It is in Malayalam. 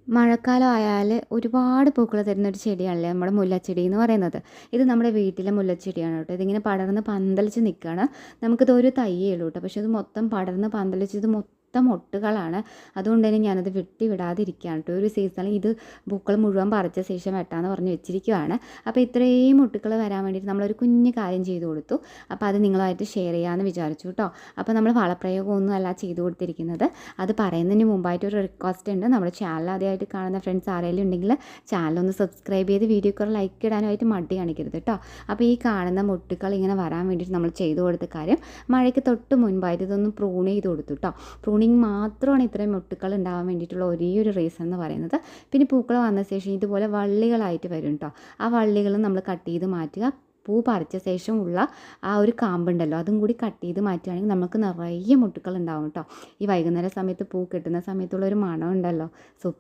മഴക്കാലം ആയാൽ ഒരുപാട് പൂക്കൾ തരുന്നൊരു ചെടിയാണല്ലേ നമ്മുടെ മുല്ലച്ചെടി എന്ന് പറയുന്നത്. ഇത് നമ്മുടെ വീട്ടിലെ മുല്ലച്ചെടിയാണ് കേട്ടോ. ഇതിങ്ങനെ പടർന്ന് പന്തലിച്ച് നിൽക്കുകയാണ്. നമുക്കിത് ഒരു തയ്യേ ഉള്ളൂ കേട്ടോ, പക്ഷേ ഇത് മൊത്തം പടർന്ന് പന്തലിച്ച് ഇത് മൊത്തം മൊട്ടുകളാണ്. അതുകൊണ്ട് തന്നെ ഞാനത് വിടാതിരിക്കുകയാണ് കേട്ടോ. ഒരു സീസണിൽ ഇത് പൂക്കൾ മുഴുവൻ പറിച്ച ശേഷം വെട്ടാമെന്ന് പറഞ്ഞ് വെച്ചിരിക്കുകയാണ്. അപ്പോൾ ഇത്രയും മൊട്ടുകൾ വരാൻ വേണ്ടിയിട്ട് നമ്മളൊരു കുഞ്ഞു കാര്യം ചെയ്തു കൊടുത്തു. അപ്പോൾ അത് നിങ്ങളുമായിട്ട് ഷെയർ ചെയ്യാമെന്ന് വിചാരിച്ചു കേട്ടോ. അപ്പോൾ നമ്മൾ വളപ്രയോഗമൊന്നും അല്ല ചെയ്തു കൊടുത്തിരിക്കുന്നത്. അത് പറയുന്നതിന് മുമ്പായിട്ട് ഒരു റിക്വസ്റ്റ് ഉണ്ട്. നമ്മുടെ ചാനൽ ആദ്യമായിട്ട് കാണുന്ന ഫ്രണ്ട്സ് ആരെങ്കിലും ഉണ്ടെങ്കിൽ ചാനലൊന്ന് സബ്സ്ക്രൈബ് ചെയ്ത് വീഡിയോക്ക് ഒരു ലൈക്ക് ഇടാനായിട്ട് മടി കാണിക്കരുത് കേട്ടോ. അപ്പോൾ ഈ കാണുന്ന മുട്ടുകൾ ഇങ്ങനെ വരാൻ വേണ്ടിയിട്ട് നമ്മൾ ചെയ്തു കൊടുത്ത കാര്യം, മഴയ്ക്ക് തൊട്ട് മുൻപായിട്ട് ഇതൊന്ന് പ്രൂൺ ചെയ്ത് കൊടുത്തു കേട്ടോ. പ്രൂണിങ് മാത്രമാണ് ഇത്രയും മുട്ടുകൾ ഉണ്ടാകാൻ വേണ്ടിയിട്ടുള്ള ഒരേ ഒരു റീസൺ എന്ന് പറയുന്നത്. പിന്നെ പൂക്കൾ വന്ന ശേഷം ഇതുപോലെ വള്ളികളായിട്ട് വരും കേട്ടോ. ആ വള്ളികൾ നമ്മൾ കട്ട് ചെയ്ത് മാറ്റുക. പൂ പറിച്ച ശേഷം ഉള്ള ആ ഒരു കാമ്പുണ്ടല്ലോ, അതും കൂടി കട്ട് ചെയ്ത് മാറ്റുകയാണെങ്കിൽ നമുക്ക് നിറയെ മുട്ടുകൾ ഉണ്ടാവും കേട്ടോ. ഈ വൈകുന്നേര സമയത്ത് പൂ കിട്ടുന്ന സമയത്തുള്ള ഒരു മണം ഉണ്ടല്ലോ, സൂപ്പർ.